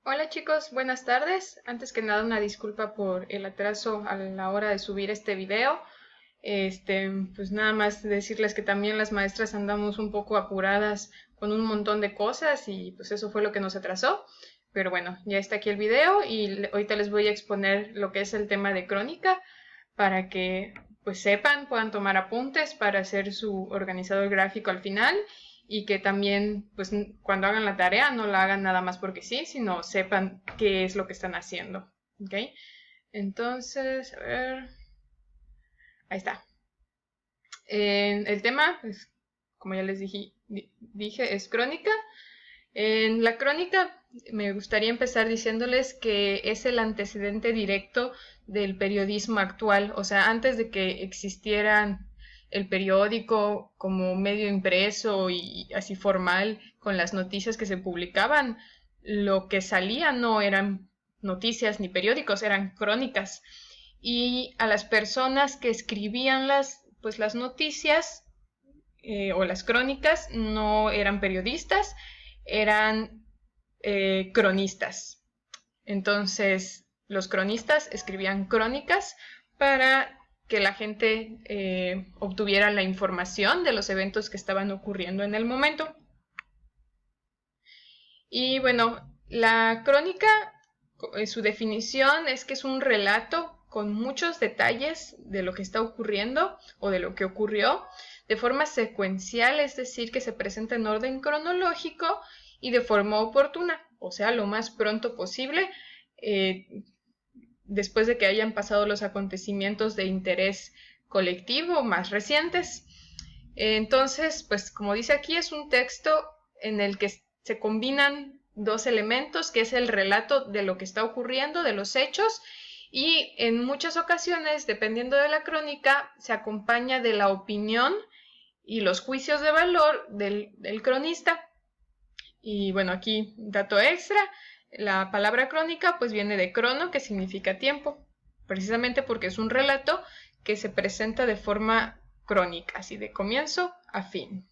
Hola chicos, buenas tardes. Antes que nada, una disculpa por el atraso a la hora de subir este video. Pues nada más decirles que también las maestras andamos un poco apuradas con un montón de cosas y pues eso fue lo que nos atrasó. Pero bueno, ya está aquí el video y ahorita les voy a exponer lo que es el tema de crónica para que pues sepan, puedan tomar apuntes para hacer su organizador gráfico al final y que también pues cuando hagan la tarea no la hagan nada más porque sí, sino sepan qué es lo que están haciendo. ¿Ok? Entonces, a ver, ahí está. El tema, pues, como ya les dije, es crónica. En la crónica me gustaría empezar diciéndoles que es el antecedente directo del periodismo actual, o sea, antes de que existieran el periódico como medio impreso y así formal con las noticias que se publicaban, lo que salía no eran noticias ni periódicos, eran crónicas. Y a las personas que escribían las noticias o las crónicas no eran periodistas, eran cronistas. Entonces, los cronistas escribían crónicas para que la gente obtuviera la información de los eventos que estaban ocurriendo en el momento. Y bueno, la crónica, su definición es que es un relato con muchos detalles de lo que está ocurriendo o de lo que ocurrió de forma secuencial, es decir, que se presenta en orden cronológico y de forma oportuna, o sea, lo más pronto posible, después de que hayan pasado los acontecimientos de interés colectivo más recientes. Entonces, pues como dice aquí, es un texto en el que se combinan dos elementos, que es el relato de lo que está ocurriendo, de los hechos, y en muchas ocasiones, dependiendo de la crónica, se acompaña de la opinión y los juicios de valor del cronista. Y bueno, aquí dato extra, la palabra crónica pues viene de crono, que significa tiempo, precisamente porque es un relato que se presenta de forma crónica, así de comienzo a fin.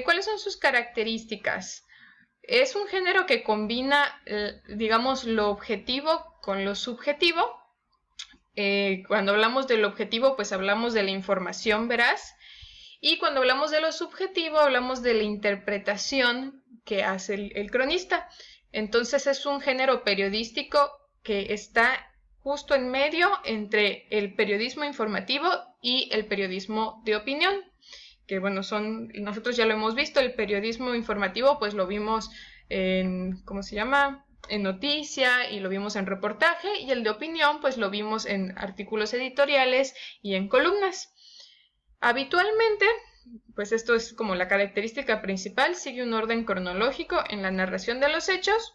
¿Cuáles son sus características? Es un género que combina, digamos, lo objetivo con lo subjetivo. Cuando hablamos del objetivo, pues hablamos de la información veraz. Y cuando hablamos de lo subjetivo, hablamos de la interpretación que hace el cronista. Entonces es un género periodístico que está justo en medio entre el periodismo informativo y el periodismo de opinión. Que bueno, nosotros ya lo hemos visto, el periodismo informativo pues lo vimos en, ¿cómo se llama? En noticia y lo vimos en reportaje, y el de opinión pues lo vimos en artículos editoriales y en columnas. Habitualmente, pues esto es como la característica principal, sigue un orden cronológico en la narración de los hechos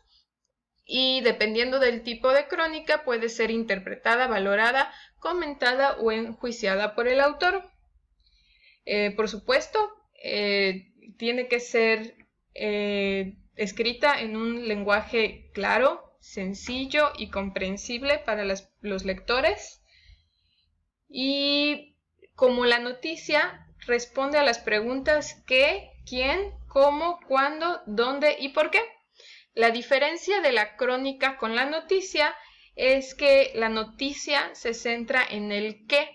y dependiendo del tipo de crónica puede ser interpretada, valorada, comentada o enjuiciada por el autor. Por supuesto, tiene que ser escrita en un lenguaje claro, sencillo y comprensible para los lectores. Y como la noticia responde a las preguntas qué, quién, cómo, cuándo, dónde y por qué. La diferencia de la crónica con la noticia es que la noticia se centra en el qué,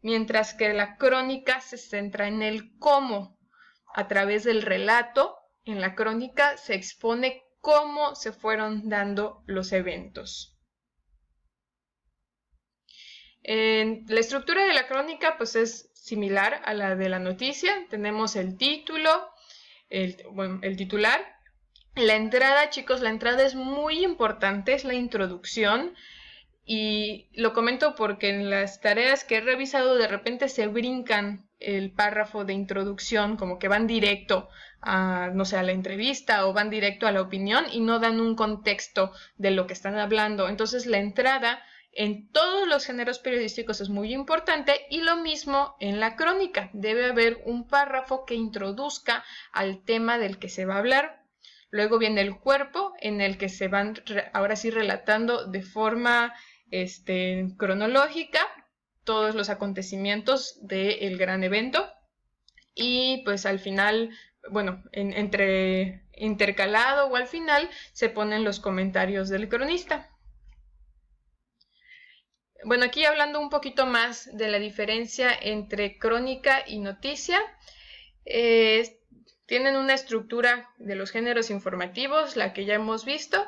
mientras que la crónica se centra en el cómo. A través del relato, en la crónica se expone cómo se fueron dando los eventos. La estructura de la crónica pues es similar a la de la noticia. Tenemos el título, el titular. La entrada, chicos, la entrada es muy importante, es la introducción. Y lo comento porque en las tareas que he revisado de repente se brincan el párrafo de introducción, como que van directo a, no sé, a la entrevista o van directo a la opinión y no dan un contexto de lo que están hablando. Entonces la entrada en todos los géneros periodísticos es muy importante, y lo mismo en la crónica. Debe haber un párrafo que introduzca al tema del que se va a hablar. Luego viene el cuerpo, en el que se van ahora sí relatando de forma cronológica todos los acontecimientos del gran evento. Y pues al final bueno, entre intercalado o al final se ponen los comentarios del cronista. Bueno, aquí hablando un poquito más de la diferencia entre crónica y noticia, tienen una estructura de los géneros informativos, la que ya hemos visto,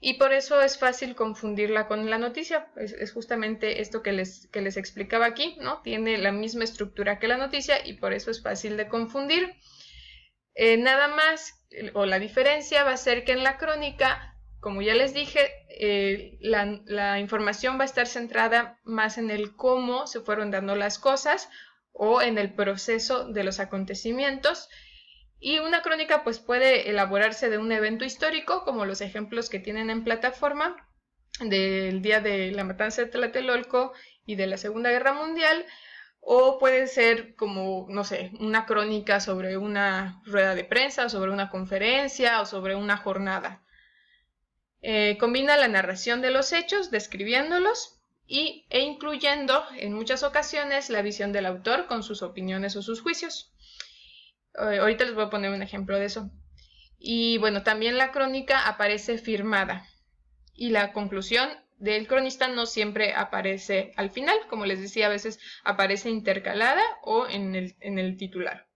y por eso es fácil confundirla con la noticia. Es justamente esto que les explicaba aquí, ¿no? Tiene la misma estructura que la noticia y por eso es fácil de confundir. Nada más, o la diferencia va a ser que en la crónica, como ya les dije, la información va a estar centrada más en el cómo se fueron dando las cosas o en el proceso de los acontecimientos. Y una crónica pues puede elaborarse de un evento histórico, como los ejemplos que tienen en plataforma, del día de la matanza de Tlatelolco y de la Segunda Guerra Mundial, o puede ser como, no sé, una crónica sobre una rueda de prensa, o sobre una conferencia, o sobre una jornada. Combina la narración de los hechos, describiéndolos, e incluyendo en muchas ocasiones la visión del autor con sus opiniones o sus juicios. Ahorita les voy a poner un ejemplo de eso. Y bueno, también la crónica aparece firmada y la conclusión del cronista no siempre aparece al final, como les decía, a veces aparece intercalada o en el titular.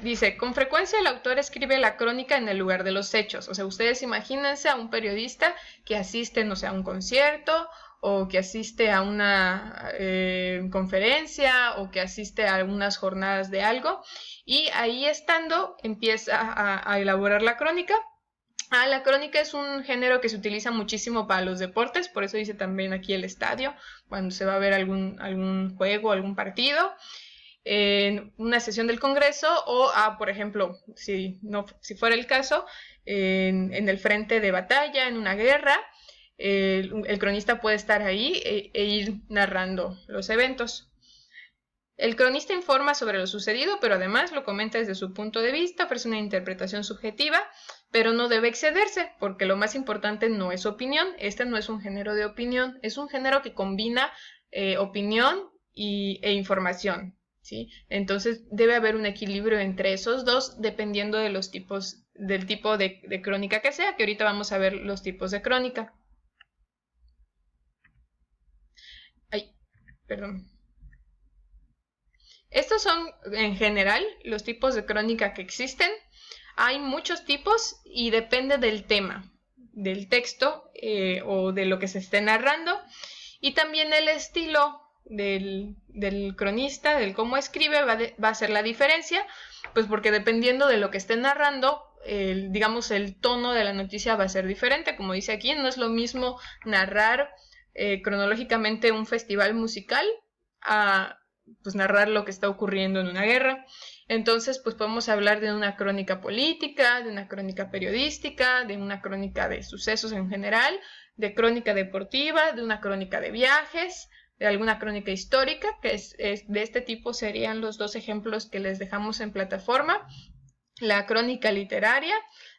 Dice, con frecuencia el autor escribe la crónica en el lugar de los hechos. O sea, ustedes imagínense a un periodista que asiste, no sé, a un concierto o que asiste a una conferencia o que asiste a algunas jornadas de algo y ahí estando empieza a elaborar la crónica. La crónica es un género que se utiliza muchísimo para los deportes, por eso dice también aquí el estadio, cuando se va a ver algún juego, algún partido, en una sesión del Congreso o, por ejemplo, si fuera el caso, en el frente de batalla, en una guerra, el cronista puede estar ahí e ir narrando los eventos. El cronista informa sobre lo sucedido, pero además lo comenta desde su punto de vista, ofrece una interpretación subjetiva, pero no debe excederse, porque lo más importante no es opinión. Este no es un género de opinión, es un género que combina opinión e información, ¿sí? Entonces debe haber un equilibrio entre esos dos, dependiendo de los tipos, del tipo de crónica que sea, que ahorita vamos a ver los tipos de crónica. Ay, perdón. Estos son, en general, los tipos de crónica que existen. Hay muchos tipos y depende del tema, del texto o de lo que se esté narrando. Y también el estilo del cronista, del cómo escribe, va a ser la diferencia, pues porque dependiendo de lo que esté narrando, digamos, el tono de la noticia va a ser diferente. Como dice aquí, no es lo mismo narrar cronológicamente un festival musical a pues narrar lo que está ocurriendo en una guerra. Entonces, pues podemos hablar de una crónica política, de una crónica periodística, de una crónica de sucesos en general, de crónica deportiva, de una crónica de viajes, de alguna crónica histórica, que es de este tipo serían los dos ejemplos que les dejamos en plataforma. La crónica literaria,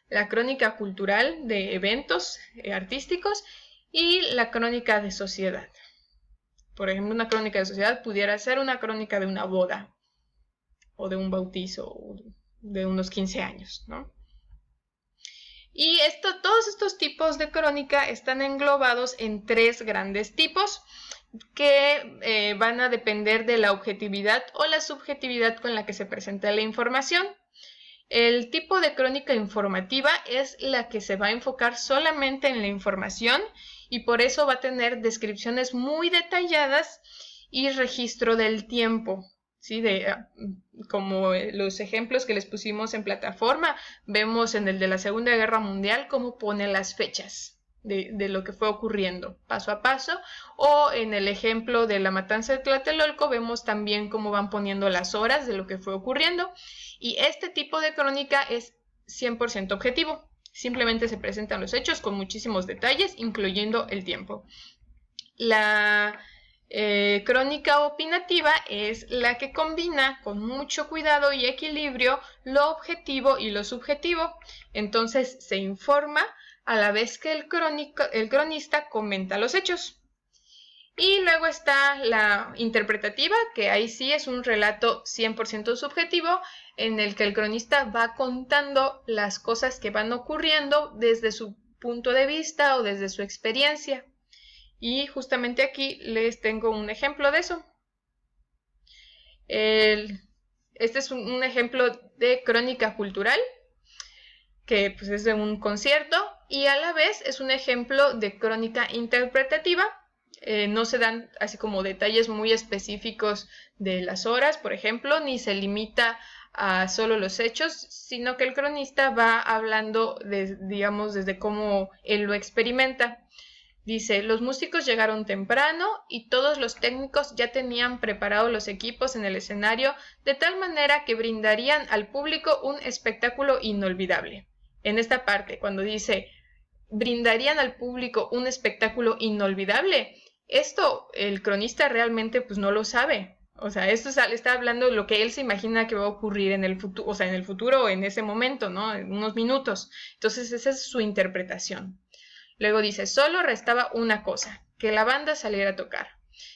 la crónica cultural de eventos artísticos y la crónica de sociedad. Por ejemplo, una crónica de sociedad pudiera ser una crónica de una boda o de un bautizo o de unos 15 años, ¿no? Y todos estos tipos de crónica están englobados en 3 grandes tipos que van a depender de la objetividad o la subjetividad con la que se presenta la información. El tipo de crónica informativa es la que se va a enfocar solamente en la información y por eso va a tener descripciones muy detalladas y registro del tiempo, ¿sí? Como los ejemplos que les pusimos en plataforma, vemos en el de la Segunda Guerra Mundial cómo pone las fechas de lo que fue ocurriendo paso a paso, o en el ejemplo de la matanza de Tlatelolco vemos también cómo van poniendo las horas de lo que fue ocurriendo, y este tipo de crónica es 100% objetivo. Simplemente se presentan los hechos con muchísimos detalles, incluyendo el tiempo. La crónica opinativa es la que combina con mucho cuidado y equilibrio lo objetivo y lo subjetivo. Entonces se informa a la vez que el cronista comenta los hechos. Y luego está la interpretativa, que ahí sí es un relato 100% subjetivo, en el que el cronista va contando las cosas que van ocurriendo desde su punto de vista o desde su experiencia. Y justamente aquí les tengo un ejemplo de eso. Este es un ejemplo de crónica cultural, que pues es de un concierto, y a la vez es un ejemplo de crónica interpretativa. No se dan así como detalles muy específicos de las horas, por ejemplo, ni se limita a solo los hechos, sino que el cronista va hablando, digamos, desde cómo él lo experimenta. Dice, los músicos llegaron temprano y todos los técnicos ya tenían preparados los equipos en el escenario de tal manera que brindarían al público un espectáculo inolvidable. En esta parte, cuando dice, brindarían al público un espectáculo inolvidable, esto el cronista realmente pues no lo sabe. O sea, esto está hablando de lo que él se imagina que va a ocurrir en el futuro, o sea, en el futuro o en ese momento, ¿no? En unos minutos. Entonces, esa es su interpretación. Luego dice, solo restaba una cosa, que la banda saliera a tocar.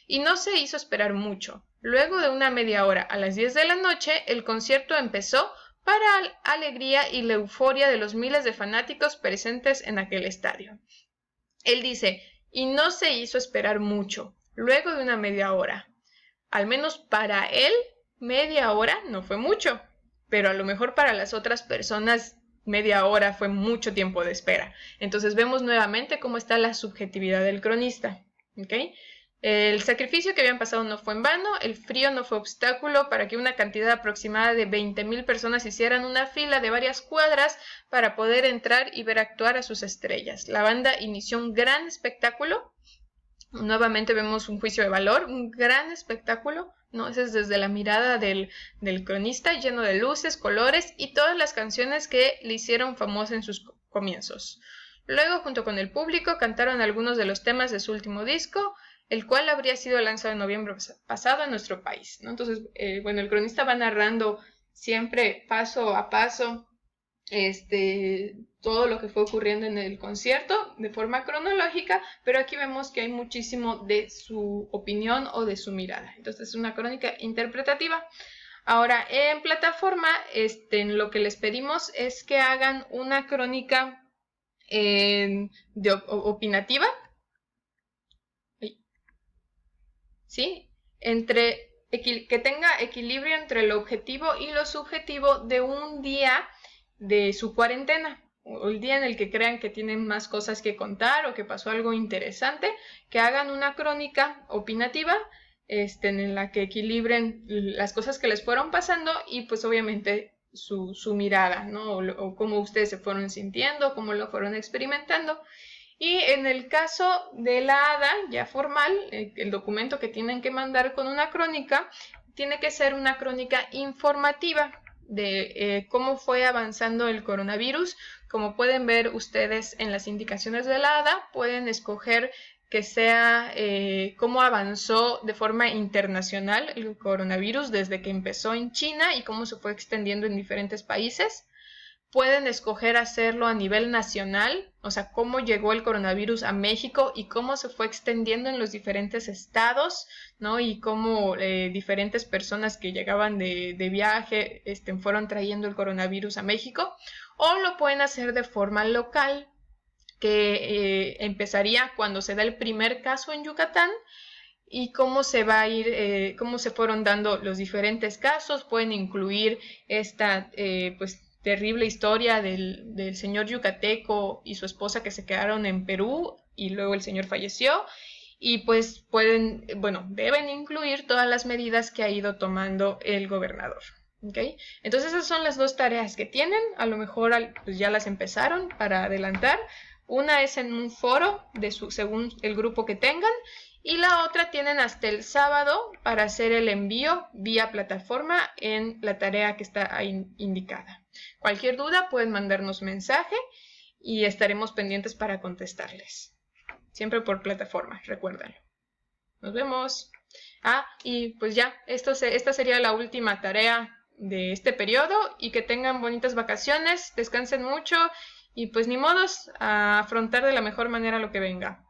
Y no se hizo esperar mucho. Luego de una media hora, a las 10 de la noche, el concierto empezó para alegría y la euforia de los miles de fanáticos presentes en aquel estadio. Él dice, y no se hizo esperar mucho. Luego de una media hora. Al menos para él, media hora no fue mucho, pero a lo mejor para las otras personas media hora fue mucho tiempo de espera. Entonces vemos nuevamente cómo está la subjetividad del cronista. ¿Okay? El sacrificio que habían pasado no fue en vano, el frío no fue obstáculo para que una cantidad aproximada de 20,000 personas hicieran una fila de varias cuadras para poder entrar y ver actuar a sus estrellas. La banda inició un gran espectáculo. Nuevamente vemos un juicio de valor, un gran espectáculo, ¿no? Ese es desde la mirada del cronista, lleno de luces, colores y todas las canciones que le hicieron famosa en sus comienzos. Luego, junto con el público, cantaron algunos de los temas de su último disco, el cual habría sido lanzado en noviembre pasado en nuestro país, ¿no? Entonces, bueno, el cronista va narrando siempre paso a paso todo lo que fue ocurriendo en el concierto de forma cronológica, pero aquí vemos que hay muchísimo de su opinión o de su mirada. Entonces es una crónica interpretativa. Ahora, en plataforma, lo que les pedimos es que hagan una crónica opinativa, ¿sí? Que tenga equilibrio entre lo objetivo y lo subjetivo de un día de su cuarentena, o el día en el que crean que tienen más cosas que contar o que pasó algo interesante, que hagan una crónica opinativa en la que equilibren las cosas que les fueron pasando y pues obviamente su mirada, ¿no? O cómo ustedes se fueron sintiendo, cómo lo fueron experimentando. Y en el caso de la ADA, ya formal, el documento que tienen que mandar con una crónica, tiene que ser una crónica informativa de cómo fue avanzando el coronavirus. Como pueden ver ustedes en las indicaciones de la ADA, pueden escoger que sea cómo avanzó de forma internacional el coronavirus desde que empezó en China y cómo se fue extendiendo en diferentes países. Pueden escoger hacerlo a nivel nacional, o sea, cómo llegó el coronavirus a México y cómo se fue extendiendo en los diferentes estados, ¿no? Y cómo diferentes personas que llegaban de viaje fueron trayendo el coronavirus a México. O lo pueden hacer de forma local, que empezaría cuando se da el primer caso en Yucatán, y cómo se va a ir, cómo se fueron dando los diferentes casos. Pueden incluir esta, pues, terrible historia del señor yucateco y su esposa que se quedaron en Perú y luego el señor falleció. Y pues deben incluir todas las medidas que ha ido tomando el gobernador. ¿Okay? Entonces esas son las dos tareas que tienen. A lo mejor pues ya las empezaron para adelantar. Una es en un foro según el grupo que tengan, y la otra tienen hasta el sábado para hacer el envío vía plataforma en la tarea que está ahí indicada. Cualquier duda pueden mandarnos mensaje y estaremos pendientes para contestarles. Siempre por plataforma, recuérdenlo. Nos vemos. Y pues ya, esta sería la última tarea de este periodo, y que tengan bonitas vacaciones, descansen mucho y pues ni modos, a afrontar de la mejor manera lo que venga.